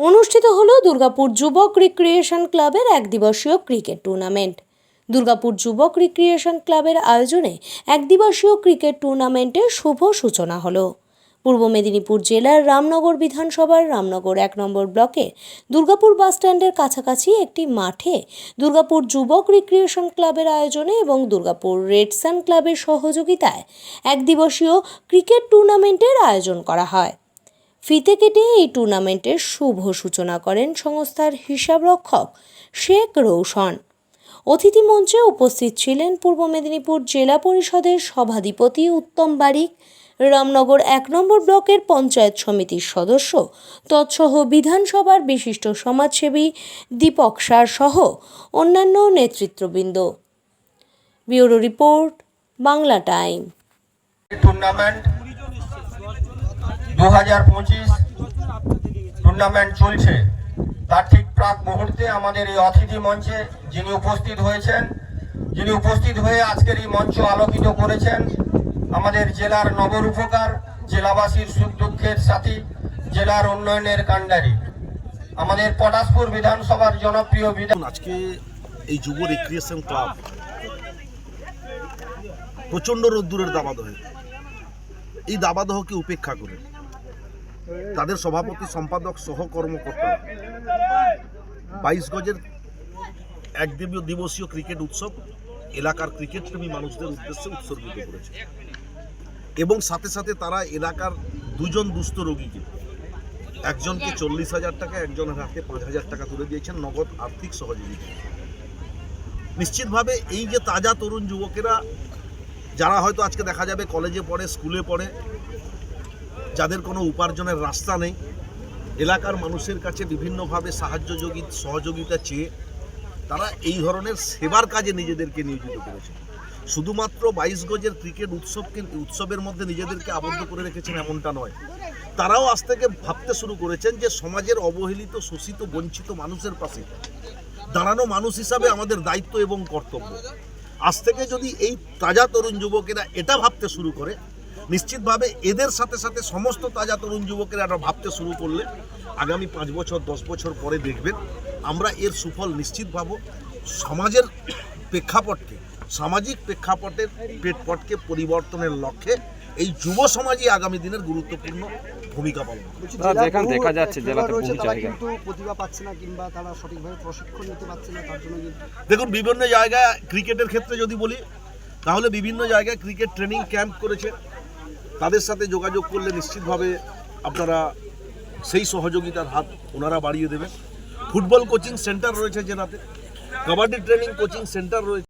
অনুষ্ঠিত হলো দুর্গাপুর যুবক রিক্রিয়েশন ক্লাবের একদিবসীয় ক্রিকেট টুর্নামেন্ট। দুর্গাপুর যুবক রিক্রিয়েশন ক্লাবের আয়োজনে একদিবসীয় ক্রিকেট টুর্নামেন্টের শুভ সূচনা হলো। পূর্ব মেদিনীপুর জেলার রামনগর বিধানসভার রামনগর 1 নম্বর ব্লকে দুর্গাপুর বাসস্ট্যান্ডের কাছাকাছি একটি মাঠে দুর্গাপুর যুবক রিক্রিয়েশন ক্লাবের আয়োজনে এবং দুর্গাপুর রেড সান ক্লাবের সহযোগিতায় একদিবসীয় ক্রিকেট টুর্নামেন্টের আয়োজন করা হয়। ফিতে কেটে এই টুর্নামেন্টের শুভ সূচনা করেন সংস্থার হিসাবরক্ষক শেখ রৌশন। অতিথি মঞ্চে উপস্থিত ছিলেন পূর্ব মেদিনীপুর জেলা পরিষদের সভাধিপতি উত্তম বারিক, রামনগর 1 নম্বর ব্লকের পঞ্চায়েত সমিতির সদস্য তৎসহ বিধানসভার বিশিষ্ট সমাজসেবী দীপক সার সহ অন্যান্য নেতৃত্ববৃন্দ। Bureau report, Bangla time. Tournament 2025 tournament চলছে, তার ঠিক প্রাক মুহূর্তে আমাদের এই অতিথি মঞ্চে যিনি উপস্থিত হয়ে আজকের এই মঞ্চ আলোকিত করেছেন, আমাদের জেলার নবরূপকার, জেলাবাসীর সুখ দুঃখের সাথী, জেলার উন্নয়নের কাণ্ডারি, আমাদের পটাশপুর বিধানসভার জনপ্রিয় বিধায়ক। আজকে এই যুব রিক্রিয়েশন ক্লাব প্রচন্ড রোদ্দুরের দাবাদহে, এই দাবাদহকে উপেক্ষা করে তাদের সভাপতি, সম্পাদক সহ কর্মকর্তা 22 গজের দিবসীয় ক্রিকেট উৎসব এলাকার ক্রিকেট প্রেমী মানুষদের উদ্দেশ্যে উৎসর্গিত করেছে এবং সাথে সাথে তারা এলাকার দুজন দুস্থ রোগীকে, একজনকে 40,000 টাকা, একজনের হাতে 5,000 টাকা তুলে দিয়েছেন নগদ আর্থিক সহযোগিতা। নিশ্চিতভাবে এই যে তাজা তরুণ যুবকেরা, যারা হয়তো আজকে দেখা যাবে কলেজে পড়ে, স্কুলে পড়ে, যাদের কোনো উপার্জনের রাস্তা নেই, এলাকার মানুষের কাছে বিভিন্নভাবে সহযোগিতা চেয়ে তারা এই ধরনের সেবার কাজে নিজেদেরকে নিয়োজিত করেছে। শুধুমাত্র 22 গজের ক্রিকেট উৎসবের মধ্যে নিজেদেরকে আবদ্ধ করে রেখেছেন এমনটা নয়, তারাও আজ থেকে ভাবতে শুরু করেছেন যে সমাজের অবহেলিত, শোষিত, বঞ্চিত মানুষের পাশে দাঁড়ানো মানুষ হিসাবে আমাদের দায়িত্ব এবং কর্তব্য। আজ থেকে যদি এই তাজা তরুণ যুবকেরা এটা ভাবতে শুরু করে, নিশ্চিতভাবে এদের সাথে সাথে সমস্ত তাজা তরুণ যুবকেরা এটা ভাবতে শুরু করলে আগামী 5 বছর 10 বছর পরে দেখবেন আমরা এর সুফল নিশ্চিত পাবো। সমাজের প্রেক্ষাপটকে, সামাজিক প্রেক্ষাপটকে পরিবর্তনের লক্ষ্যে এই যুব সমাজই আগামী দিনের গুরুত্বপূর্ণ ভূমিকা পালন করছে। দেখা যাচ্ছে জেলাতে বহু জায়গায় কিন্তু প্রতিভা পাচ্ছে না কিংবা তারা সঠিকভাবে প্রশিক্ষণ নিতে পারছে না, তার জন্য দেখুন, বিভিন্ন জায়গায় ক্রিকেটের ক্ষেত্রে যদি বলি তাহলে বিভিন্ন জায়গায় ক্রিকেট ট্রেনিং ক্যাম্প করেছে, তাদের সাথে যোগাযোগ করলে নিশ্চিতভাবে আপনারা সেই সহযোগিতার হাত ওনারা বাড়িয়ে দেবেন। ফুটবল কোচিং সেন্টার রয়েছে জেলাতে, কাবাডি ট্রেনিং কোচিং সেন্টার রয়েছে।